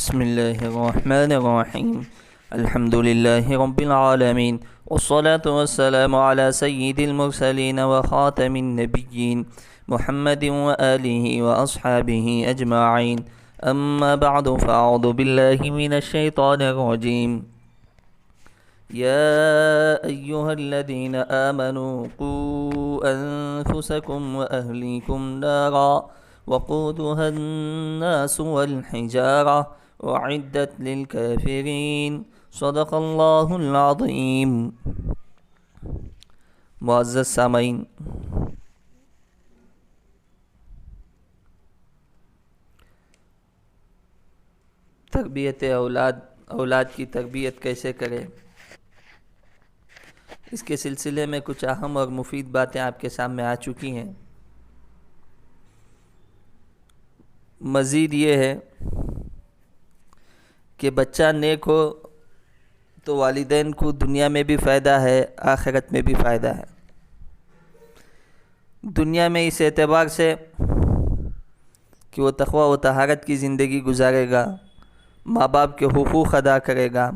بسم الله الرحمن الرحيم. الحمد لله رب العالمين، والصلاة والسلام على سيد المرسلين وخاتم النبيين محمد وآله وأصحابه أجمعين. أما بعد، فأعوذ بالله من الشيطان الرجيم. يا أيها الذين آمنوا قوا أنفسكم وأهليكم نارا وقودها الناس والحجارة أعدت للكافرين. صدق اللہ العظیم. معزز سامعین، تربیت اولاد کی تربیت کیسے کرے، اس کے سلسلے میں کچھ اہم اور مفید باتیں آپ کے سامنے آ چکی ہیں. مزید یہ ہے کہ بچہ نیک ہو تو والدین کو دنیا میں بھی فائدہ ہے، آخرت میں بھی فائدہ ہے. دنیا میں اس اعتبار سے کہ وہ تقوی و طہارت کی زندگی گزارے گا، ماں باپ کے حقوق ادا کرے گا،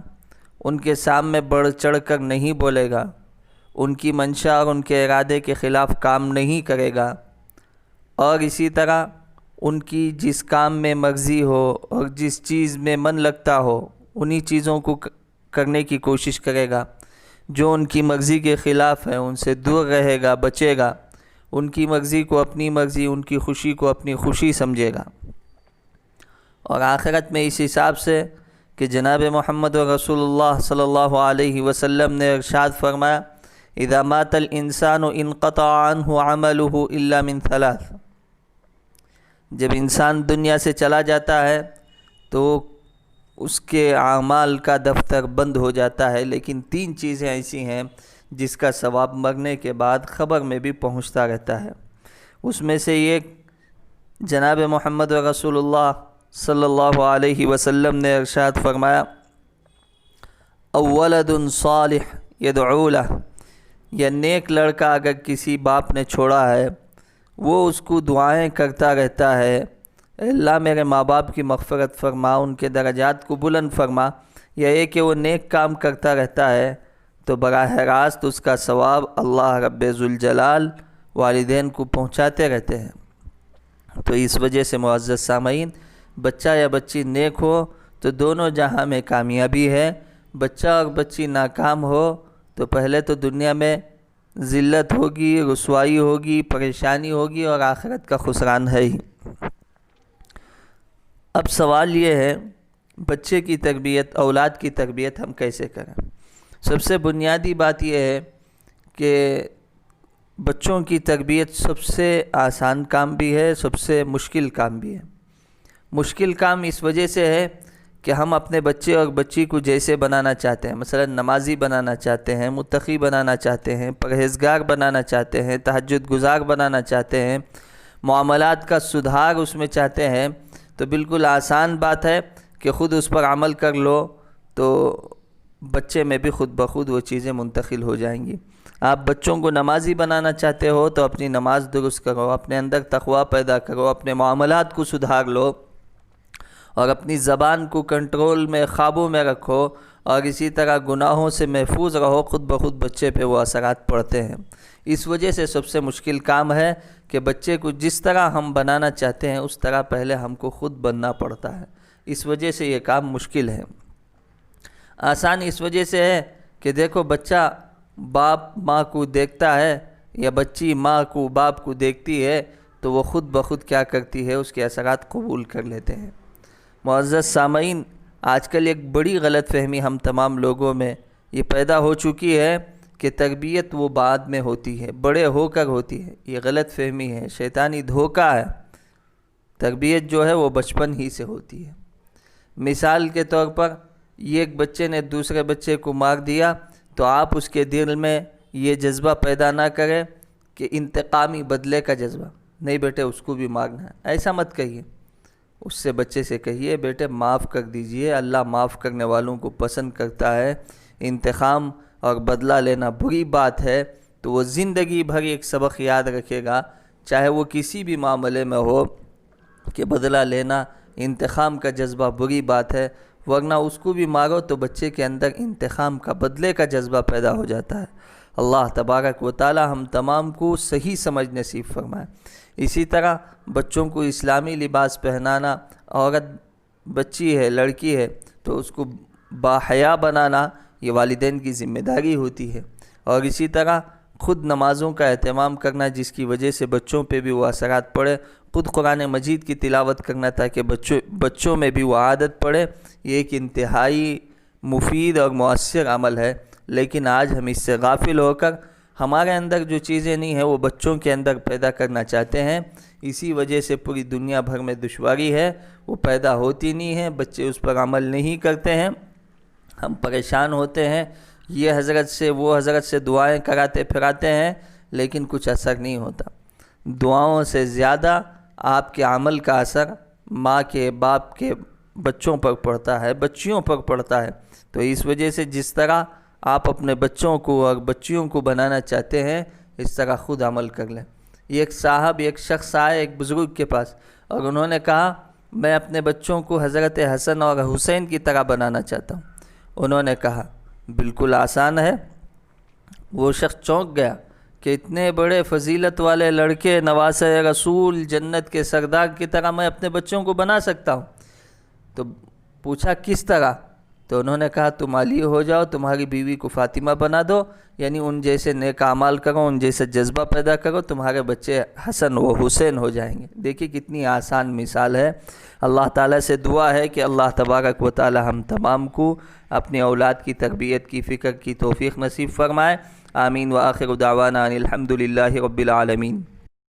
ان کے سامنے بڑھ چڑھ کر نہیں بولے گا، ان کی منشا اور ان کے ارادے کے خلاف کام نہیں کرے گا، اور اسی طرح ان کی جس کام میں مرضی ہو اور جس چیز میں من لگتا ہو انہی چیزوں کو کرنے کی کوشش کرے گا. جو ان کی مرضی کے خلاف ہے ان سے دور رہے گا، بچے گا. ان کی مرضی کو اپنی مرضی، ان کی خوشی کو اپنی خوشی سمجھے گا. اور آخرت میں اس حساب سے کہ جناب محمد رسول اللہ صلی اللہ علیہ وسلم نے ارشاد فرمایا: اذا مات الانسان انقطع عنہ عملہ الا من ثلاث. جب انسان دنیا سے چلا جاتا ہے تو اس کے اعمال کا دفتر بند ہو جاتا ہے، لیکن 3 چیزیں ایسی ہیں جس کا ثواب مرنے کے بعد خبر میں بھی پہنچتا رہتا ہے. اس میں سے ایک جناب محمد رسول اللہ صلی اللہ علیہ وسلم نے ارشاد فرمایا: اولد صالح یدعو لہ. یا نیک لڑکا اگر کسی باپ نے چھوڑا ہے، وہ اس کو دعائیں کرتا رہتا ہے: اے اللہ میرے ماں باپ کی مغفرت فرما، ان کے درجات کو بلند فرما. یا یہ کہ وہ نیک کام کرتا رہتا ہے تو براہ راست اس کا ثواب اللہ رب ذوالجلال والدین کو پہنچاتے رہتے ہیں. تو اس وجہ سے معزز سامعین، بچہ یا بچی نیک ہو تو دونوں جہاں میں کامیابی ہے. بچہ اور بچی ناکام ہو تو پہلے تو دنیا میں ذلت ہوگی، رسوائی ہوگی، پریشانی ہوگی، اور آخرت کا خسران ہے ہی. اب سوال یہ ہے، بچے کی تربیت، اولاد کی تربیت ہم کیسے کریں؟ سب سے بنیادی بات یہ ہے کہ بچوں کی تربیت سب سے آسان کام بھی ہے، سب سے مشکل کام بھی ہے. مشکل کام اس وجہ سے ہے کہ ہم اپنے بچے اور بچی کو جیسے بنانا چاہتے ہیں، مثلا نمازی بنانا چاہتے ہیں، متقی بنانا چاہتے ہیں، پرہیزگار بنانا چاہتے ہیں، تہجد گزار بنانا چاہتے ہیں، معاملات کا سدھار اس میں چاہتے ہیں، تو بالکل آسان بات ہے کہ خود اس پر عمل کر لو تو بچے میں بھی خود بخود وہ چیزیں منتقل ہو جائیں گی. آپ بچوں کو نمازی بنانا چاہتے ہو تو اپنی نماز درست کرو، اپنے اندر تقوی پیدا کرو، اپنے معاملات کو سدھار لو، اور اپنی زبان کو کنٹرول میں، قابو میں رکھو، اور اسی طرح گناہوں سے محفوظ رہو. خود بخود بچے پہ وہ اثرات پڑتے ہیں. اس وجہ سے سب سے مشکل کام ہے کہ بچے کو جس طرح ہم بنانا چاہتے ہیں اس طرح پہلے ہم کو خود بننا پڑتا ہے. اس وجہ سے یہ کام مشکل ہے. آسان اس وجہ سے ہے کہ دیکھو، بچہ باپ ماں کو دیکھتا ہے یا بچی ماں کو باپ کو دیکھتی ہے تو وہ خود بخود کیا کرتی ہے، اس کے اثرات قبول کر لیتے ہیں. معزز سامعین، آج کل ایک بڑی غلط فہمی ہم تمام لوگوں میں یہ پیدا ہو چکی ہے کہ تربیت وہ بعد میں ہوتی ہے، بڑے ہو کر ہوتی ہے. یہ غلط فہمی ہے، شیطانی دھوکہ ہے. تربیت جو ہے وہ بچپن ہی سے ہوتی ہے. مثال کے طور پر، ایک بچے نے دوسرے بچے کو مار دیا تو آپ اس کے دل میں یہ جذبہ پیدا نہ کریں کہ انتقامی بدلے کا جذبہ، نہیں بیٹے اس کو بھی مارنا ہے. ایسا مت کہیے. اس سے بچے سے کہیے: بیٹے معاف کر دیجئے، اللہ معاف کرنے والوں کو پسند کرتا ہے. انتقام اور بدلہ لینا بری بات ہے، تو وہ زندگی بھر ایک سبق یاد رکھے گا، چاہے وہ کسی بھی معاملے میں ہو، کہ بدلہ لینا انتقام کا جذبہ بری بات ہے، ورنہ اس کو بھی مارو تو بچے کے اندر انتقام کا، بدلے کا جذبہ پیدا ہو جاتا ہے۔ اللہ تبارک و تعالی ہم تمام کو صحیح سمجھ نصیب فرمائے۔ اسی طرح بچوں کو اسلامی لباس پہنانا، عورت بچی ہے، لڑکی ہے تو اس کو باحیا بنانا یہ والدین کی ذمہ داری ہوتی ہے، اور اسی طرح خود نمازوں کا اہتمام کرنا جس کی وجہ سے بچوں پہ بھی وہ اثرات پڑے، خود قرآن مجید کی تلاوت کرنا تاکہ بچوں میں بھی وہ عادت پڑے، یہ ایک انتہائی مفید اور مؤثر عمل ہے۔ لیکن آج ہم اس سے غافل ہو کر ہمارے اندر جو چیزیں نہیں ہیں وہ بچوں کے اندر پیدا کرنا چاہتے ہیں، اسی وجہ سے پوری دنیا بھر میں دشواری ہے، وہ پیدا ہوتی نہیں ہے، بچے اس پر عمل نہیں کرتے ہیں، ہم پریشان ہوتے ہیں، یہ حضرت سے وہ حضرت سے دعائیں کراتے پھراتے ہیں لیکن کچھ اثر نہیں ہوتا۔ دعاؤں سے زیادہ آپ کے عمل کا اثر ماں کے، باپ کے بچوں پر پڑتا ہے، بچیوں پر پڑتا ہے۔ تو اس وجہ سے جس طرح آپ اپنے بچوں کو اور بچیوں کو بنانا چاہتے ہیں اس طرح خود عمل کر لیں۔ ایک شخص آئے ایک بزرگ کے پاس اور انہوں نے کہا میں اپنے بچوں کو حضرت حسن اور حسین کی طرح بنانا چاہتا ہوں۔ انہوں نے کہا بالکل آسان ہے۔ وہ شخص چونک گیا کہ اتنے بڑے فضیلت والے لڑکے، نواسہ رسول، جنت کے سردار کی طرح میں اپنے بچوں کو بنا سکتا ہوں؟ تو پوچھا کس طرح؟ تو انہوں نے کہا تم علی ہو جاؤ، تمہاری بیوی کو فاطمہ بنا دو، یعنی ان جیسے نیک اعمال کرو، ان جیسے جذبہ پیدا کرو، تمہارے بچے حسن و حسین ہو جائیں گے۔ دیکھیے کتنی آسان مثال ہے۔ اللہ تعالیٰ سے دعا ہے کہ اللہ تبارک و تعالی ہم تمام کو اپنی اولاد کی تربیت کی فکر کی توفیق نصیب فرمائے۔ آمین۔ وآخر دعوانا ان الحمد للہ رب العالمین۔